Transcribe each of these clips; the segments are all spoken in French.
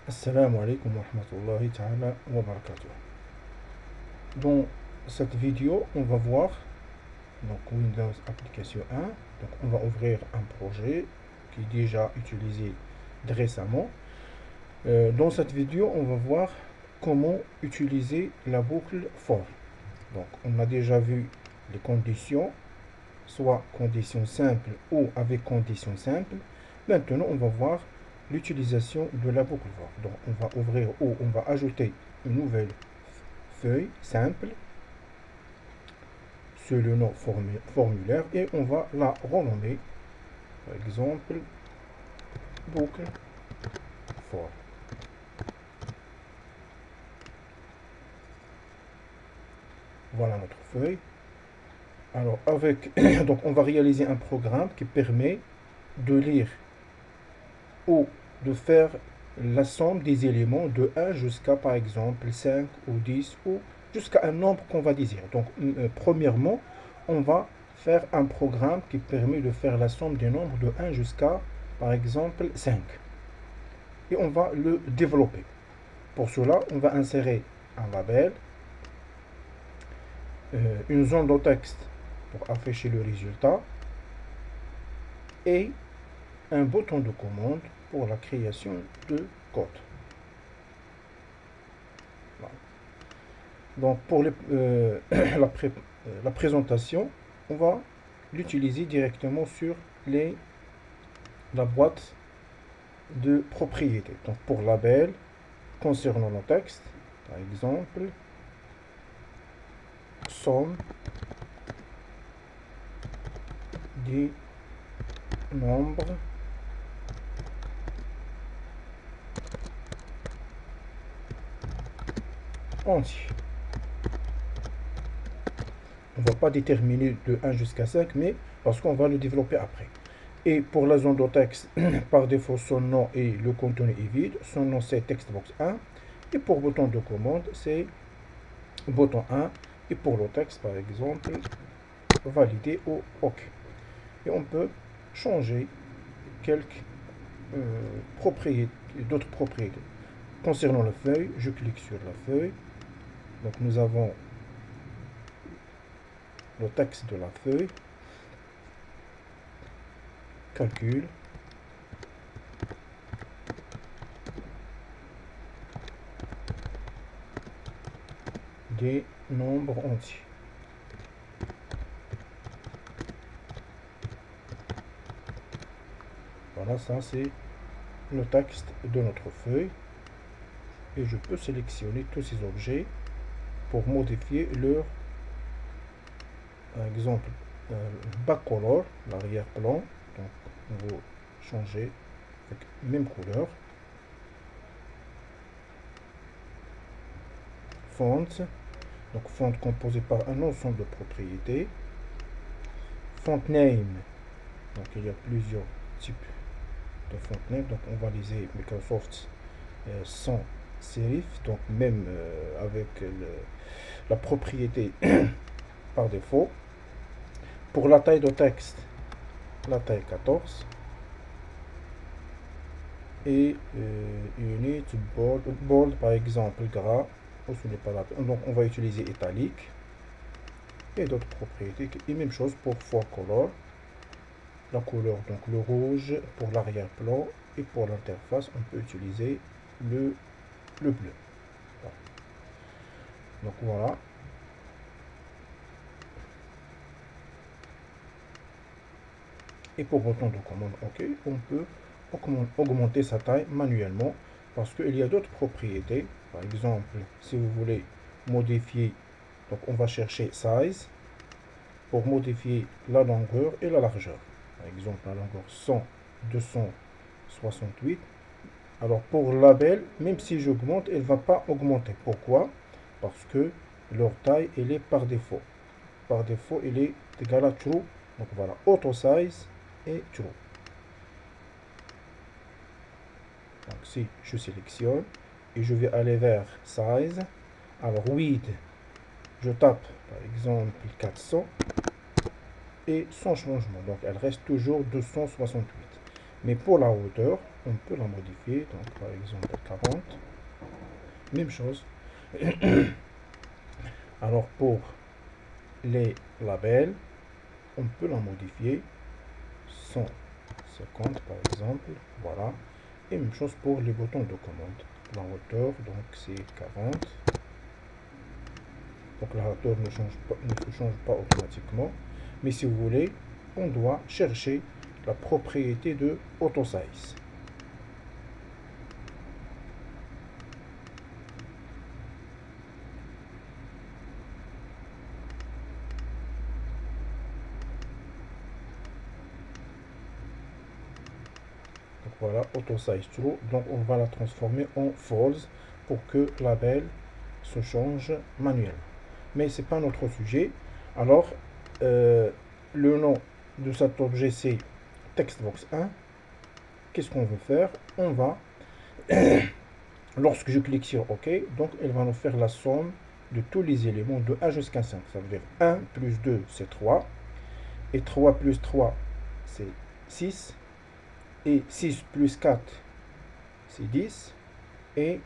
Assalamu alaikum wa rahmatullahi ta'ala wa barakatuh. Dans cette vidéo, on va voir donc Windows Application 1. Donc on va ouvrir un projet qui est déjà utilisé récemment. Dans cette vidéo, on va voir comment utiliser la boucle for. Donc on a déjà vu les conditions, soit conditions simples ou avec conditions simples. Maintenant, on va voir l'utilisation de la boucle for. Donc on va ouvrir ou on va ajouter une nouvelle feuille simple sur le nom formulaire et on va la renommer par exemple boucle for. Voilà notre feuille. Alors avec donc on va réaliser un programme qui permet de lire ou de faire la somme des éléments de 1 jusqu'à par exemple 5 ou 10 ou jusqu'à un nombre qu'on va désirer. Donc premièrement, on va faire un programme qui permet de faire la somme des nombres de 1 jusqu'à par exemple 5. Et on va le développer. Pour cela, on va insérer un label, une zone de texte pour afficher le résultat et un bouton de commande pour la création de code. Voilà. Donc pour la présentation, on va l'utiliser directement sur la boîte de propriété. Donc pour label, concernant le texte, par exemple, somme des nombres entiers. On ne va pas déterminer de 1 jusqu'à 5, mais parce qu'on va le développer après. Et pour la zone de texte, par défaut, son nom et le contenu est vide. Son nom, c'est textbox 1. Et pour bouton de commande, c'est bouton 1. Et pour le texte, par exemple, valider ou OK. Et on peut changer quelques propriétés, d'autres propriétés. Concernant la feuille, je clique sur la feuille. Donc nous avons le texte de la feuille. Calcul. Des nombres entiers. Voilà, ça c'est le texte de notre feuille. Et je peux sélectionner tous ces objets pour modifier leur, par exemple, back color, l'arrière-plan. Donc on va changer avec même couleur. Font, donc font composé par un ensemble de propriétés. Font name, donc il y a plusieurs types de font name. Donc on va liser Microsoft sans serif, donc même avec la propriété par défaut. Pour la taille de texte, la taille 14. Et unit bold par exemple gras, ce n'est pas la peine. Donc on va utiliser italique et d'autres propriétés. Et même chose pour for color, la couleur, donc le rouge pour l'arrière-plan, et pour l'interface on peut utiliser le bleu. Voilà. Donc voilà. Et pour bouton de commande OK, on peut augmenter sa taille manuellement parce qu'il y a d'autres propriétés. Par exemple, si vous voulez modifier, donc on va chercher size pour modifier la longueur et la largeur. Par exemple, la longueur 100, 268. Alors pour label, même si j'augmente, elle ne va pas augmenter. Pourquoi? Parce que leur taille, elle est par défaut. Par défaut, elle est égale à true. Donc voilà, auto size et true. Donc si je sélectionne et je vais aller vers size, alors width, je tape par exemple 400 et sans changement. Donc elle reste toujours 268. Mais pour la hauteur, on peut la modifier. Donc par exemple 40. Même chose. Alors pour les labels, on peut la modifier 150 par exemple. Voilà. Et même chose pour les boutons de commande. La hauteur, donc c'est 40. Donc la hauteur ne se change pas automatiquement. Mais si vous voulez, on doit chercher la propriété de auto size. Donc voilà, auto size true. Donc on va la transformer en false pour que la label se change manuellement. Mais c'est pas notre sujet. Alors le nom de cet objet c'est textbox 1. Qu'est-ce qu'on veut faire? On va lorsque je clique sur OK, donc elle va nous faire la somme de tous les éléments de 1 jusqu'à 5. Ça veut dire 1 plus 2, c'est 3. Et 3 plus 3, c'est 6. Et 6 plus 4, c'est 10. Et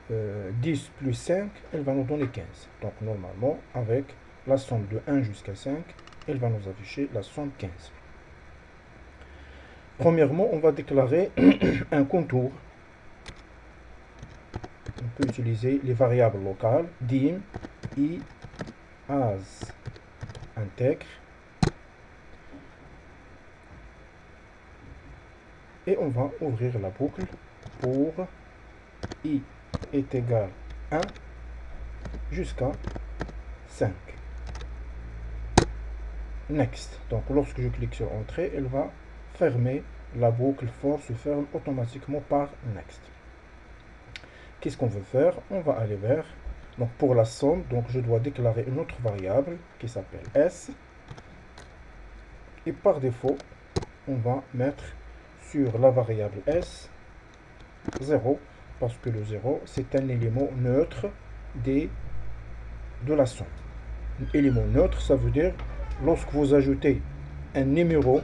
10 plus 5, elle va nous donner 15. Donc normalement, avec la somme de 1 jusqu'à 5, elle va nous afficher la somme 15. Premièrement, on va déclarer un contour. On peut utiliser les variables locales dim, i, as, intègre. Et on va ouvrir la boucle pour i est égal à 1 jusqu'à 5. Next. Donc lorsque je clique sur Entrée, elle va fermer la boucle for se ferme automatiquement par Next. Qu'est-ce qu'on veut faire? On va aller vers, donc pour la somme, donc je dois déclarer une autre variable qui s'appelle S. Et par défaut, on va mettre sur la variable S 0, parce que le 0, c'est un élément neutre de la somme. Un élément neutre, ça veut dire lorsque vous ajoutez un numéro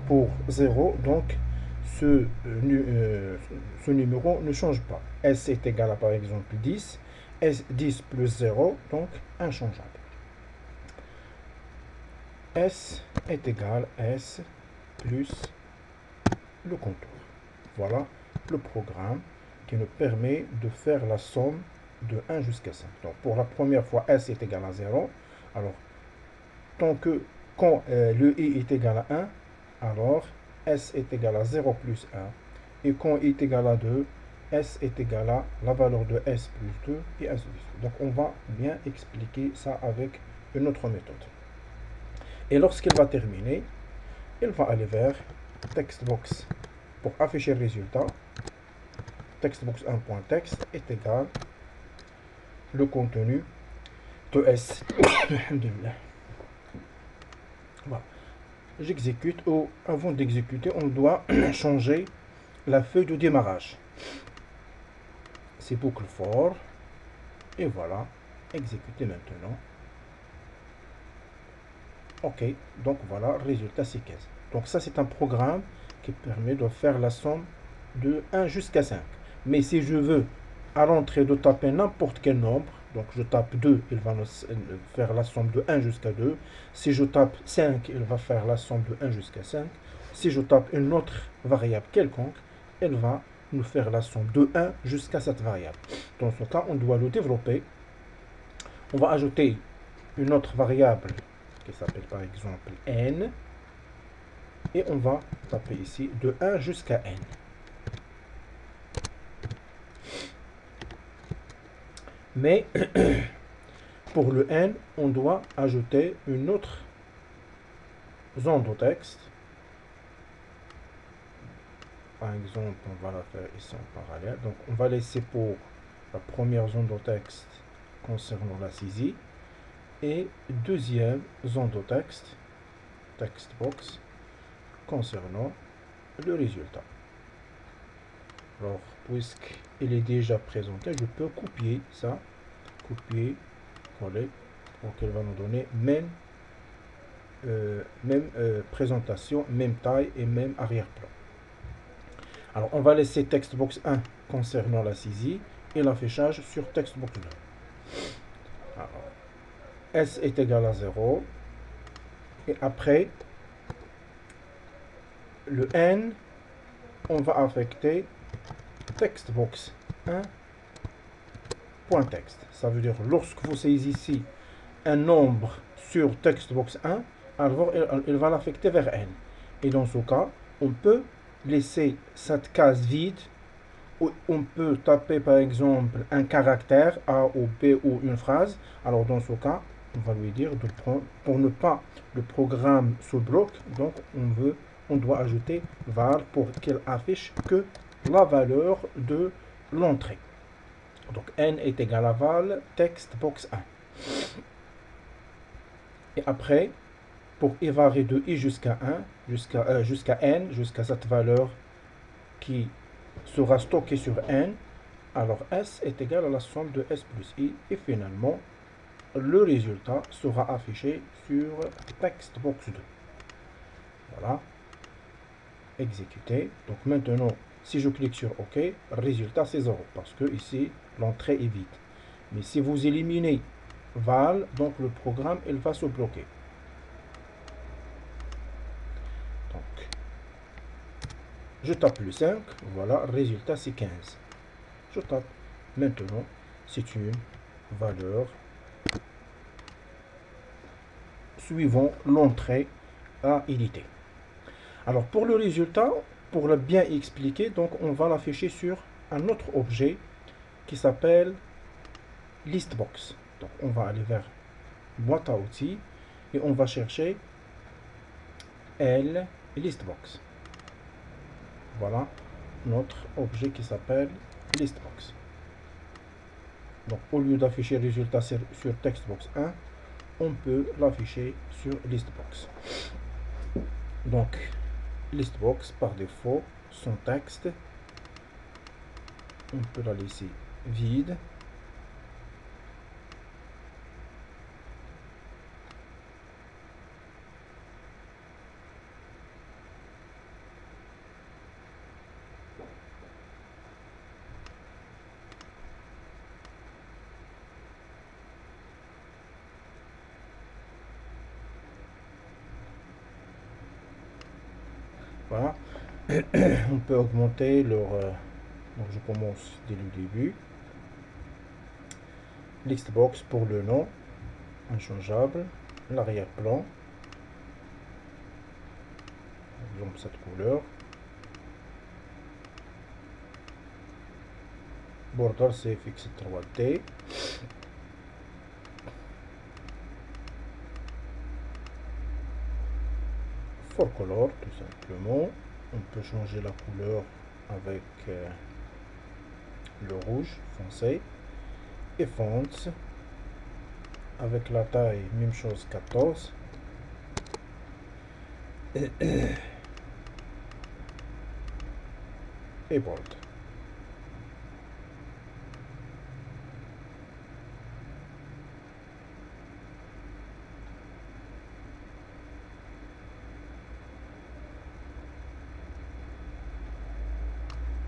pour 0, donc ce numéro ne change pas. S est égal à par exemple 10, S 10 plus 0, donc inchangeable. S est égal à S plus le contour. Voilà le programme qui nous permet de faire la somme de 1 jusqu'à 5. Donc pour la première fois, S est égal à 0. Alors, quand le I est égal à 1, alors S est égal à 0 plus 1. Et quand I est égal à 2, S est égal à la valeur de S plus 2, et ainsi de suite. Donc on va bien expliquer ça avec une autre méthode. Et lorsqu'il va terminer, il va aller vers textbox pour afficher le résultat. Textbox 1.text est égal le contenu de S. Voilà. J'exécute, ou avant d'exécuter, on doit changer la feuille de démarrage. C'est boucle for. Et voilà, exécuter maintenant. Ok, donc voilà, résultat c'est 15. Donc ça c'est un programme qui permet de faire la somme de 1 jusqu'à 5. Mais si je veux à l'entrée de taper n'importe quel nombre, donc je tape 2, il va faire la somme de 1 jusqu'à 2. Si je tape 5, il va faire la somme de 1 jusqu'à 5. Si je tape une autre variable quelconque, elle va nous faire la somme de 1 jusqu'à cette variable. Dans ce cas, on doit le développer. On va ajouter une autre variable qui s'appelle par exemple n. Et on va taper ici de 1 jusqu'à n. Mais pour le n, on doit ajouter une autre zone de texte. Par exemple, on va la faire ici en parallèle. Donc, on va laisser pour la première zone de texte concernant la saisie. Et deuxième zone de texte, textbox, concernant le résultat. Alors, puisqu'il est déjà présenté, je peux copier ça, copier, coller, pour qu'elle va nous donner même présentation, même taille et même arrière-plan. Alors, on va laisser textbox 1 concernant la saisie et l'affichage sur textbox 2. Alors, S est égal à 0. Et après, le N, on va affecter textbox 1 point texte. Ça veut dire lorsque vous saisissez un nombre sur textbox 1, alors il va l'affecter vers N. Et dans ce cas, on peut laisser cette case vide où on peut taper par exemple un caractère A ou B ou une phrase. Alors dans ce cas, on va lui dire de prendre, pour ne pas le programme se bloque, donc on doit ajouter var pour qu'il affiche que la valeur de l'entrée. Donc n est égal à val textbox 1. Et après, pour évarer de i jusqu'à 1, jusqu'à n, jusqu'à cette valeur qui sera stockée sur n, alors s est égal à la somme de s plus i. Et finalement, le résultat sera affiché sur textbox 2. Voilà. Exécuter. Donc maintenant, si je clique sur OK, résultat c'est 0 parce que ici l'entrée est vide. Mais si vous éliminez val, donc le programme il va se bloquer. Donc je tape le 5, voilà, résultat c'est 15. Je tape. Maintenant, c'est une valeur suivant l'entrée à éditer. Alors pour le résultat, pour le bien expliquer, donc on va l'afficher sur un autre objet qui s'appelle listbox. Donc on va aller vers boîte à outils et on va chercher L listbox. Voilà notre objet qui s'appelle listbox. Donc au lieu d'afficher le résultat sur textbox 1, on peut l'afficher sur listbox. Donc listbox par défaut, son texte, on peut la laisser vide. Voilà. On peut augmenter leur... donc je commence dès le début. Listbox pour le nom, inchangeable. L'arrière-plan, par exemple cette couleur. Border CFX 3D. For color, tout simplement. On peut changer la couleur avec le rouge foncé. Et fonts, avec la taille, même chose, 14. Et bold.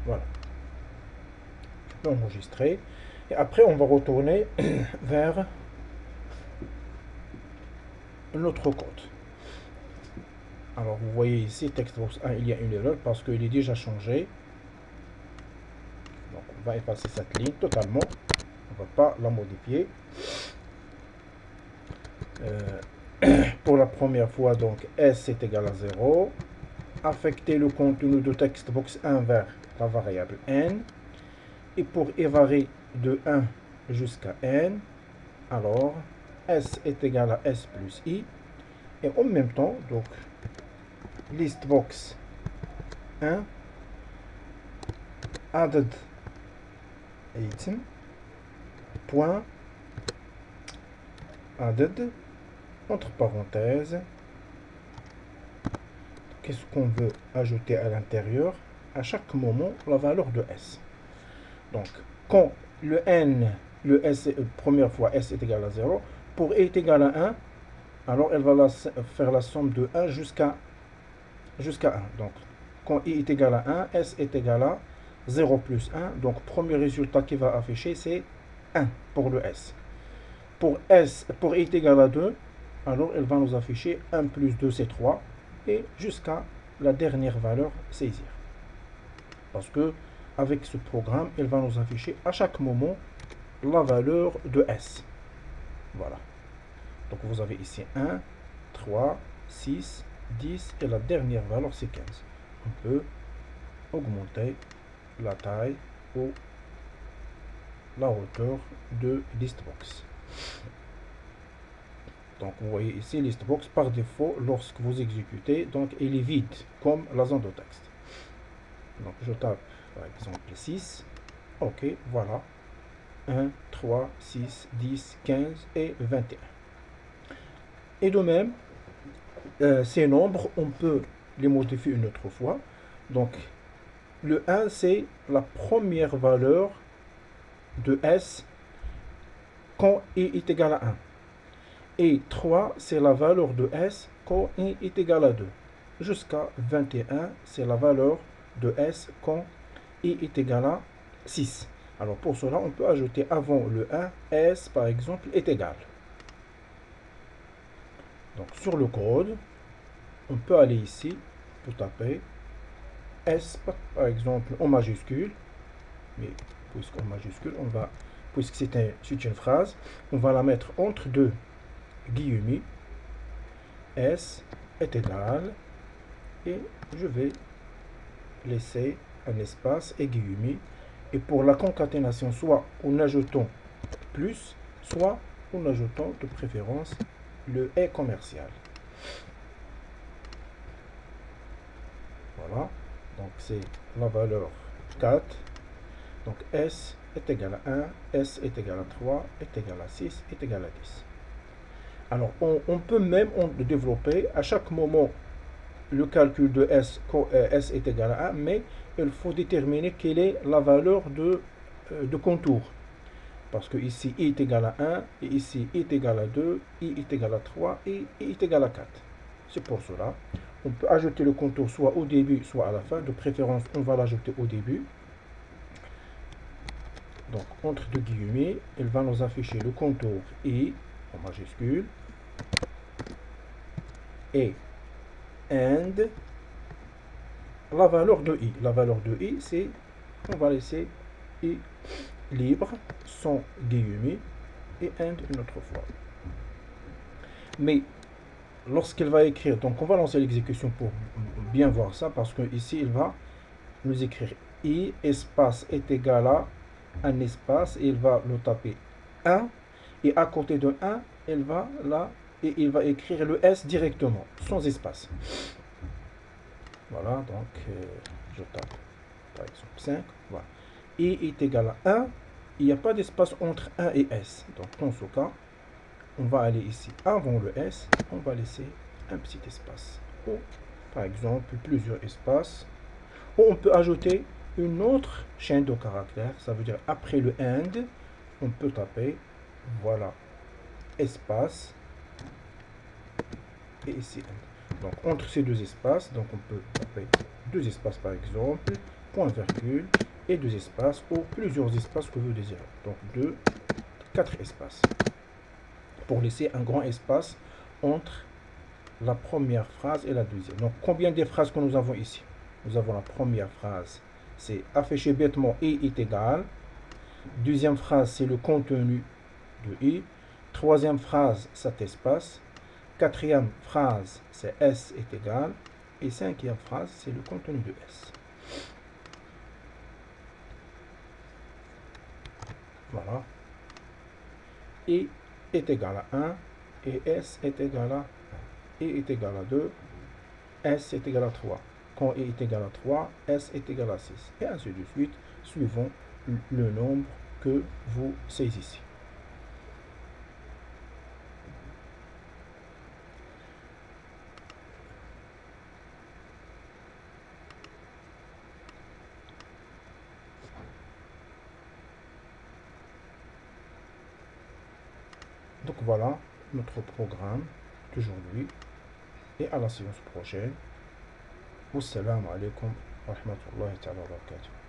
Voilà. Je peux enregistrer. Et après, on va retourner vers notre code. Alors, vous voyez ici, textbox 1, il y a une erreur parce qu'il est déjà changé. Donc, on va effacer cette ligne totalement. On ne va pas la modifier. Pour la première fois, donc, S est égal à 0. Affecter le contenu de textbox 1 vers la variable n. Et pour évarer de 1 jusqu'à n, alors S est égal à S plus I. Et en même temps, donc, listbox 1 added item point added entre parenthèses. Qu'est-ce qu'on veut ajouter à l'intérieur? À chaque moment, la valeur de S. Donc, quand le n, le S, première fois S est égal à 0, pour est égal à 1, alors elle va faire la somme de 1 jusqu'à 1. Donc, quand i est égal à 1, s est égal à 0 plus 1. Donc, premier résultat qui va afficher, c'est 1 pour le s. Pour i est égal à 2, alors elle va nous afficher 1 plus 2, c'est 3. Et jusqu'à la dernière valeur saisir. Parce que avec ce programme, elle va nous afficher à chaque moment la valeur de s. Voilà. Donc vous avez ici 1, 3, 6, 10 et la dernière valeur c'est 15. On peut augmenter la taille ou la hauteur de listbox. Donc vous voyez ici listbox par défaut lorsque vous exécutez, donc il est vide comme la zone de texte. Donc je tape par exemple 6. Ok, voilà. 1, 3, 6, 10, 15 et 21. Et de même, ces nombres, on peut les modifier une autre fois. Donc, le 1, c'est la première valeur de S quand i est égal à 1. Et 3, c'est la valeur de S quand i est égal à 2. Jusqu'à 21, c'est la valeur de S quand i est égal à 6. Alors, pour cela, on peut ajouter avant le 1, S, par exemple, est égal. Donc, sur le code, on peut aller ici, pour taper S, par exemple, en majuscule. Mais puisqu'en majuscule, puisque c'est une phrase, on va la mettre entre deux guillemets. S est égal, et je vais laisser un espace et guillemets. Et pour la concaténation, soit en ajoutant plus, soit en ajoutant de préférence le et commercial. Voilà, donc c'est la valeur 4. Donc S est égal à 1, S est égal à 3, est égal à 6, est égal à 10. Alors on peut même développer à chaque moment le calcul de S, S est égal à 1, mais il faut déterminer quelle est la valeur de contour. Parce que ici, i est égal à 1, et ici, i est égal à 2, i est égal à 3, et i est égal à 4. C'est pour cela. On peut ajouter le contour soit au début, soit à la fin. De préférence, on va l'ajouter au début. Donc, entre deux guillemets, il va nous afficher le contour i, en majuscule, et and, la valeur de i. La valeur de i, c'est, on va laisser i libre, sans guillemets, et and une autre fois. Mais lorsqu'il va écrire, donc on va lancer l'exécution pour bien voir ça, parce que ici il va nous écrire i espace est égal à un espace, et il va le taper 1, et à côté de 1, il va là, et il va écrire le s directement, sans espace. Voilà, donc je tape par exemple 5, voilà. I est égal à 1, il n'y a pas d'espace entre 1 et s, donc dans ce cas, on va aller ici avant le S, on va laisser un petit espace. Ou, par exemple, plusieurs espaces. Ou on peut ajouter une autre chaîne de caractères. Ça veut dire après le AND, on peut taper, voilà, espace. Et ici AND. Donc entre ces deux espaces, donc on peut taper deux espaces par exemple, point virgule, et deux espaces, ou plusieurs espaces que vous désirez. Donc 2, 4 espaces. Pour laisser un grand espace entre la première phrase et la deuxième. Donc, combien de phrases que nous avons ici? Nous avons la première phrase, c'est afficher bêtement i est égal. Deuxième phrase, c'est le contenu de i. Troisième phrase, cet espace. Quatrième phrase, c'est s est égal. Et cinquième phrase, c'est le contenu de s. Voilà. I est égal à 1 et s est égal à 1. I est égal à 2, S est égal à 3. Quand I est égal à 3, S est égal à 6. Et ainsi de suite, suivant le nombre que vous saisissez. Donc voilà notre programme d'aujourd'hui, et à la séance prochaine. Wassalamu alaikum wa rahmatullahi ta'ala wa barakatuh.